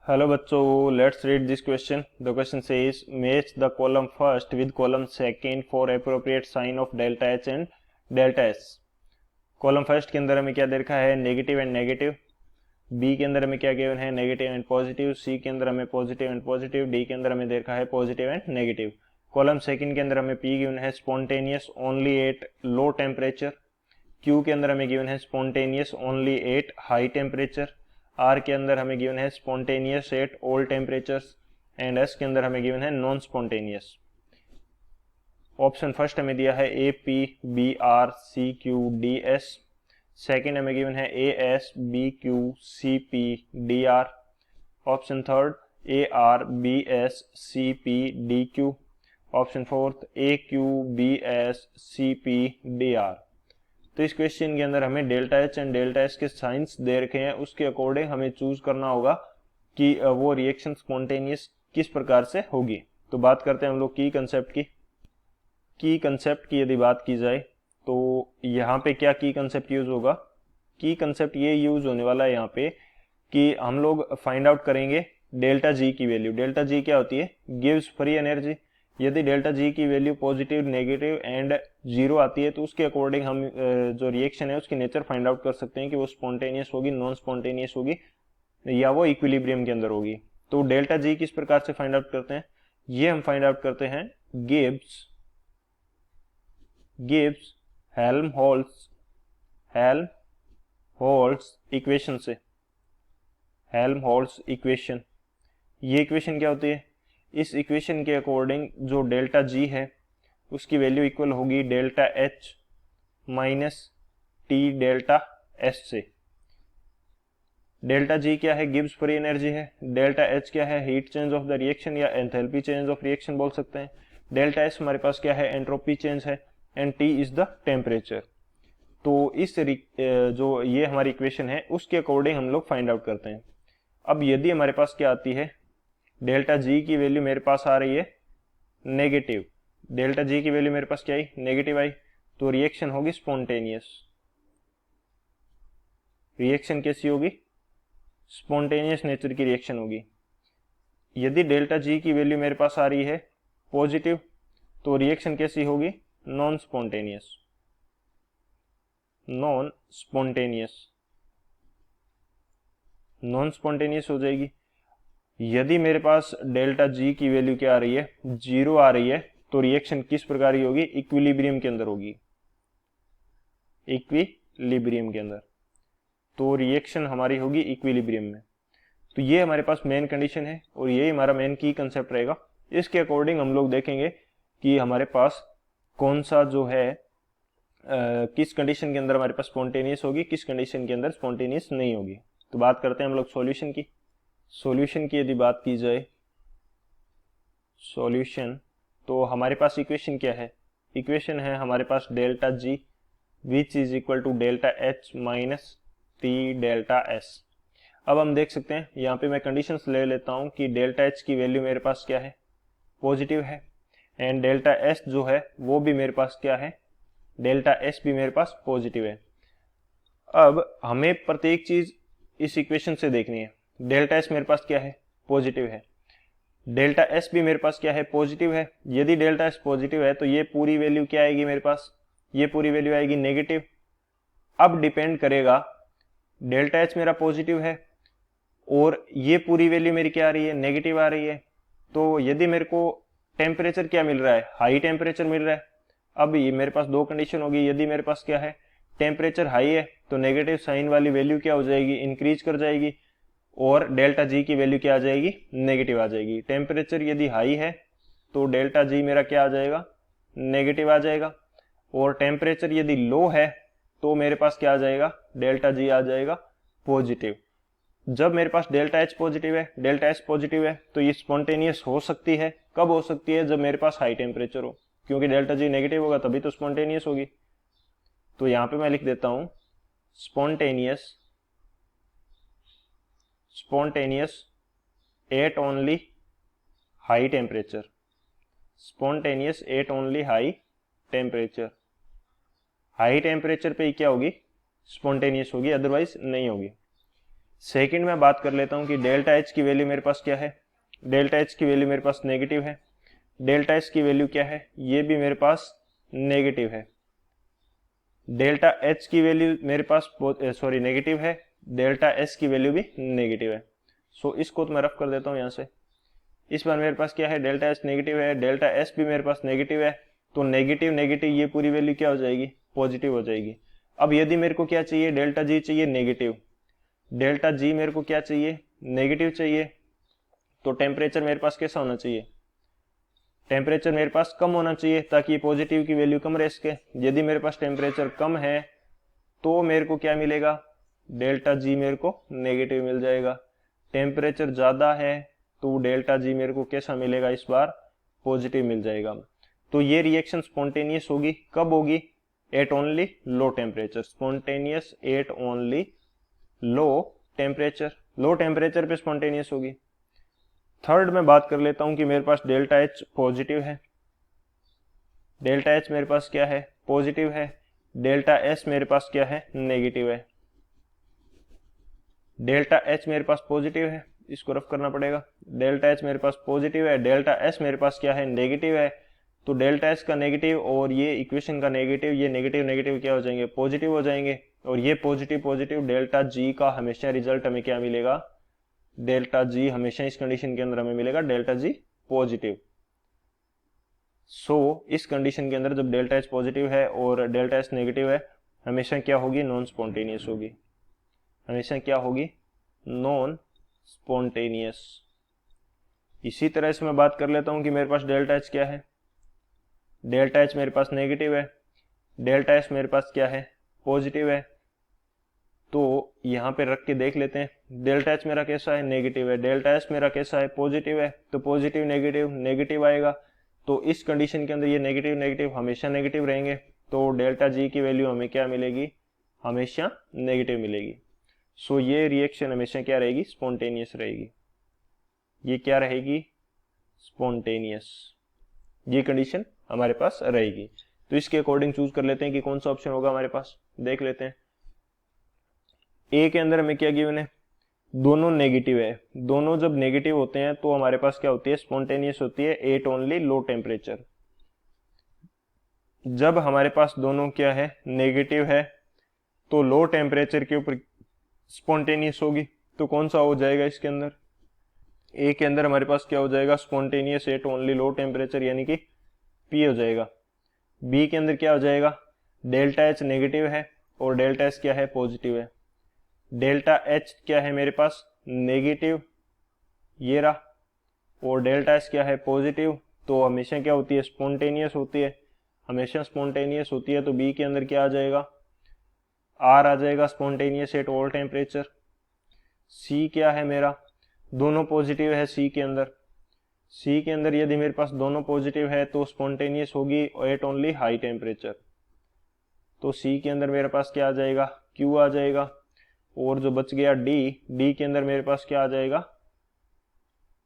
Hello बच्चों, let's read this question. The question says match the column first with column second for appropriate sign of delta H and delta S. Column first के अंदर हमें क्या दे रखा है? Negative and negative. B के अंदर हमें क्या गिवन है? Negative and positive. सी के अंदर हमें पॉजिटिव एंड पॉजिटिव. डी के अंदर हमें दे रखा है positive and negative. Column second के अंदर हमें पी गिवन है spontaneous only at low temperature. Q के अंदर हमें गिवन है spontaneous only at high temperature. R के अंदर हमें गिवन है spontaneous at all temperatures. And S के अंदर हमें गिवन है नॉन स्पॉन्टेनियस. ऑप्शन फर्स्ट हमें दिया है A P B R C Q D S. Second हमें गिवन है A S B Q C P D R. Option third A R B S C P D Q. Option fourth A Q B S C P D R. तो इस question के अंदर हमें delta H and delta S के signs दे रखे हैं, उसके अकॉर्डिंग हमें चूज करना होगा कि वो रिएक्शन स्पॉन्टेनियस किस प्रकार से होगी. तो बात करते हैं हम लोग की कंसेप्ट की यदि बात की जाए तो यहाँ पे क्या की कंसेप्ट यूज होगा? की कंसेप्ट ये यूज होने वाला है यहाँ पे कि हम लोग फाइंड आउट करेंगे डेल्टा जी की वैल्यू. डेल्टा जी क्या होती है? Gives free energy. यदि डेल्टा जी की value positive, negative and zero आती है तो उसके अकॉर्डिंग हम जो रिएक्शन है उसकी नेचर फाइंड आउट कर सकते हैं कि वो स्पॉन्टेनियस होगी, नॉन स्पॉन्टेनियस होगी या वो इक्विलिब्रियम के अंदर होगी. तो डेल्टा जी किस प्रकार से फाइंड आउट करते हैं? ये हम फाइंड आउट करते हैं गिब्स हेल्महोल्ट्ज इक्वेशन से. हेल्महोल्ट्ज इक्वेशन, ये इक्वेशन क्या होती है? इस इक्वेशन के अकॉर्डिंग जो डेल्टा जी है उसकी वैल्यू इक्वल होगी delta H minus T delta S से. डेल्टा जी क्या है? गिब्स फ्री एनर्जी है. डेल्टा एच क्या है? Heat change of the reaction या एंथैल्पी चेंज ऑफ रिएक्शन बोल सकते हैं. डेल्टा एस हमारे पास क्या है? एंट्रोपी चेंज है. And T is the temperature. तो इस जो ये हमारी इक्वेशन है उसके अकॉर्डिंग हम लोग फाइंड आउट करते हैं. अब यदि हमारे पास क्या आती है? डेल्टा जी की वैल्यू मेरे पास आ रही है नेगेटिव. डेल्टा जी की वैल्यू मेरे पास क्या आई? नेगेटिव आई. तो रिएक्शन होगी स्पॉन्टेनियस. रिएक्शन कैसी होगी? स्पॉन्टेनियस नेचर की रिएक्शन होगी. यदि डेल्टा जी की वैल्यू मेरे पास आ रही है पॉजिटिव तो रिएक्शन कैसी होगी? Non spontaneous. नॉन स्पॉन्टेनियस हो जाएगी. यदि मेरे पास डेल्टा जी की वैल्यू क्या आ रही है? जीरो आ रही है तो रिएक्शन किस प्रकार की होगी? इक्विलिब्रियम के अंदर होगी. इक्विलिब्रियम के अंदर. तो रिएक्शन हमारी होगी इक्विलिब्रियम में. तो ये हमारे पास मेन कंडीशन है और यही हमारा मेन की कंसेप्ट रहेगा. इसके अकॉर्डिंग हम लोग देखेंगे कि हमारे पास कौन सा जो है किस कंडीशन के अंदर हमारे पास स्पॉन्टेनियस होगी, किस कंडीशन के अंदर स्पॉन्टेनियस नहीं होगी. तो बात करते हैं हम लोग सॉल्यूशन की. सॉल्यूशन की यदि बात की जाए सॉल्यूशन, तो हमारे पास इक्वेशन क्या है? इक्वेशन है हमारे पास delta G which is equal to delta H minus T delta S. अब हम देख सकते हैं यहाँ पे मैं कंडीशंस ले लेता हूँ कि डेल्टा एच की वैल्यू मेरे पास क्या है? पॉजिटिव है. एंड डेल्टा एस जो है वो भी मेरे पास क्या है? डेल्टा एस भी मेरे पास पॉजिटिव है. अब हमें प्रत्येक चीज इस इक्वेशन से देखनी है. डेल्टा एस मेरे पास क्या है? पॉजिटिव है. डेल्टा एस भी मेरे पास क्या है? पॉजिटिव है. यदि डेल्टा एस पॉजिटिव है तो ये पूरी वैल्यू क्या आएगी मेरे पास? ये पूरी वैल्यू आएगी नेगेटिव. अब डिपेंड करेगा डेल्टा एच मेरा पॉजिटिव है और ये पूरी वैल्यू मेरी क्या आ रही है? नेगेटिव आ रही है. तो यदि मेरे को टेम्परेचर क्या मिल रहा है? हाई टेम्परेचर मिल रहा है. अब ये मेरे पास दो कंडीशन होगी. यदि मेरे पास क्या है? टेम्परेचर हाई है तो नेगेटिव साइन वाली वैल्यू क्या हो जाएगी? इंक्रीज कर जाएगी और डेल्टा जी की वैल्यू क्या आ जाएगी? नेगेटिव आ जाएगी. टेम्परेचर यदि हाई है तो डेल्टा जी मेरा क्या आ जाएगा? नेगेटिव आ जाएगा. और टेम्परेचर यदि लो है तो मेरे पास क्या आ जाएगा? डेल्टा जी आ जाएगा पॉजिटिव. जब मेरे पास डेल्टा एच पॉजिटिव है, डेल्टा एच पॉजिटिव है, तो ये स्पॉन्टेनियस हो सकती है. कब हो सकती है? जब मेरे पास हाई टेम्परेचर हो, क्योंकि डेल्टा जी नेगेटिव होगा तभी तो स्पॉन्टेनियस होगी. तो यहां पे मैं लिख देता हूं spontaneous at only high temperature. Spontaneous at only high temperature. High temperature पे क्या होगी? स्पॉन्टेनियस होगी, अदरवाइज नहीं होगी. सेकंड में बात कर लेता हूं कि डेल्टा एच की वैल्यू मेरे पास क्या है। डेल्टा एच की वैल्यू मेरे पास नेगेटिव है। डेल्टा एस की वैल्यू क्या है, ये भी मेरे पास नेगेटिव है। डेल्टा एच की वैल्यू मेरे पास नेगेटिव है, डेल्टा एस की वैल्यू भी नेगेटिव है। सो इसको तो मैं रफ कर देता हूं यहां से। इस बार मेरे पास क्या है, डेल्टा एच नेगेटिव है, डेल्टा एस भी मेरे पास नेगेटिव है, तो नेगेटिव नेगेटिव ये पूरी वैल्यू क्या हो जाएगी, पॉजिटिव हो जाएगी। अब यदि मेरे को क्या चाहिए, डेल्टा जी चाहिए नेगेटिव, डेल्टा जी मेरे को क्या चाहिए, नेगेटिव चाहिए, तो टेम्परेचर मेरे पास कैसा होना चाहिए, टेम्परेचर मेरे पास कम होना चाहिए ताकि पॉजिटिव की वैल्यू कम रह सके। यदि मेरे पास टेम्परेचर कम है तो मेरे को क्या मिलेगा, डेल्टा जी मेरे को नेगेटिव मिल जाएगा। टेम्परेचर ज्यादा है तो डेल्टा जी मेरे को कैसा मिलेगा, इस बार पॉजिटिव मिल जाएगा। तो ये रिएक्शन स्पॉन्टेनियस होगी, कब होगी, at only low temperature, spontaneous at only low temperature, low temperature पे स्पॉन्टेनियस होगी। थर्ड में बात कर लेता हूं कि मेरे पास डेल्टा एच पॉजिटिव है, डेल्टा एच मेरे पास क्या है, पॉजिटिव है, डेल्टा एस मेरे पास क्या है, नेगेटिव है। डेल्टा एच मेरे पास पॉजिटिव है, इसको रफ करना पड़ेगा, डेल्टा एच मेरे पास पॉजिटिव है, डेल्टा एस मेरे पास क्या है, नेगेटिव है। तो डेल्टा एस का नेगेटिव और ये इक्वेशन का नेगेटिव, ये नेगेटिव नेगेटिव क्या हो जाएंगे, पॉजिटिव हो जाएंगे, और ये पॉजिटिव पॉजिटिव, डेल्टा जी का हमेशा रिजल्ट हमें क्या मिलेगा, डेल्टा जी हमेशा इस कंडीशन के अंदर हमें मिलेगा डेल्टा जी पॉजिटिव। सो इस कंडीशन के अंदर जब डेल्टा एच पॉजिटिव है और डेल्टा एस नेगेटिव है, हमेशा क्या होगी, नॉन स्पॉन्टेनियस होगी, हमेशा क्या होगी, नॉन स्पॉन्टेनियस। इसी तरह से मैं बात कर लेता हूं कि मेरे पास डेल्टा एच क्या है, डेल्टा एच मेरे पास नेगेटिव है, डेल्टा एस मेरे पास क्या है, पॉजिटिव है। तो यहां पे रख के देख लेते हैं, डेल्टा एच मेरा कैसा है, नेगेटिव है, डेल्टा एस मेरा कैसा है, पॉजिटिव है, तो पॉजिटिव नेगेटिव नेगेटिव आएगा। तो इस कंडीशन के अंदर ये नेगेटिव नेगेटिव हमेशा नेगेटिव रहेंगे, तो डेल्टा जी की वैल्यू हमें क्या मिलेगी, हमेशा नेगेटिव मिलेगी। सो ये रिएक्शन हमेशा क्या रहेगी, स्पॉन्टेनियस रहेगी, ये क्या रहेगी, स्पॉन्टेनियस, ये कंडीशन हमारे पास रहेगी। तो इसके अकॉर्डिंग चूज कर लेते हैं कि कौन सा ऑप्शन होगा हमारे पास, देख लेते हैं। ए के अंदर हमें क्या गिवन है, दोनों नेगेटिव है, दोनों जब नेगेटिव होते हैं तो हमारे पास क्या होती है, स्पॉन्टेनियस होती है एट ओनली लो टेम्परेचर। जब हमारे पास दोनों क्या है, नेगेटिव है, तो लो टेम्परेचर के ऊपर स्पॉन्टेनियस होगी। तो कौन सा हो जाएगा इसके अंदर, ए के अंदर हमारे पास क्या हो जाएगा, spontaneous at only low temperature, यानी कि पी हो जाएगा। बी के अंदर क्या हो जाएगा, डेल्टा एच नेगेटिव है और डेल्टा एस क्या है, पॉजिटिव है। डेल्टा एच क्या है मेरे पास, नेगेटिव, ये रहा, और डेल्टा एस क्या है, पॉजिटिव। तो हमेशा क्या होती है, स्पॉन्टेनियस होती है, हमेशा स्पॉन्टेनियस होती है। तो बी के अंदर क्या आ जाएगा, आर आ जाएगा, स्पॉन्टेनियस एट ऑल टेम्परेचर। सी क्या है मेरा, दोनों पॉजिटिव है सी के अंदर, सी के अंदर यदि मेरे पास दोनों पॉजिटिव है तो स्पॉन्टेनियस होगी एट ओनली हाई टेम्परेचर। तो सी के अंदर मेरे पास क्या आ जाएगा, क्यू आ जाएगा। और जो बच गया डी, डी के अंदर मेरे पास क्या आ जाएगा,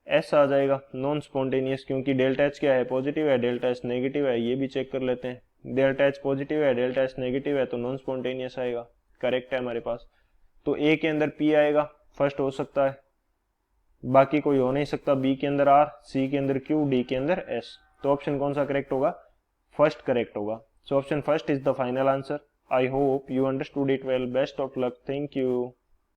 एस आ जाएगा, नॉन स्पॉन्टेनियस, क्योंकि डेल्टा एच क्या है, पॉजिटिव है, डेल्टा एस नेगेटिव है। ये भी चेक कर लेते हैं, डेल्टा एच पॉजिटिव है, डेल्टा एस नेगेटिव है, तो नॉन स्पॉन्टेनियस आएगा, करेक्ट है हमारे पास। तो ए के अंदर पी आएगा, फर्स्ट हो सकता है, बाकी कोई हो नहीं सकता। बी के अंदर आर, सी के अंदर क्यू, डी के अंदर एस। तो ऑप्शन कौन सा करेक्ट होगा, फर्स्ट करेक्ट होगा। So option first is the final answer. I hope you understood it well. Best of luck. Thank you.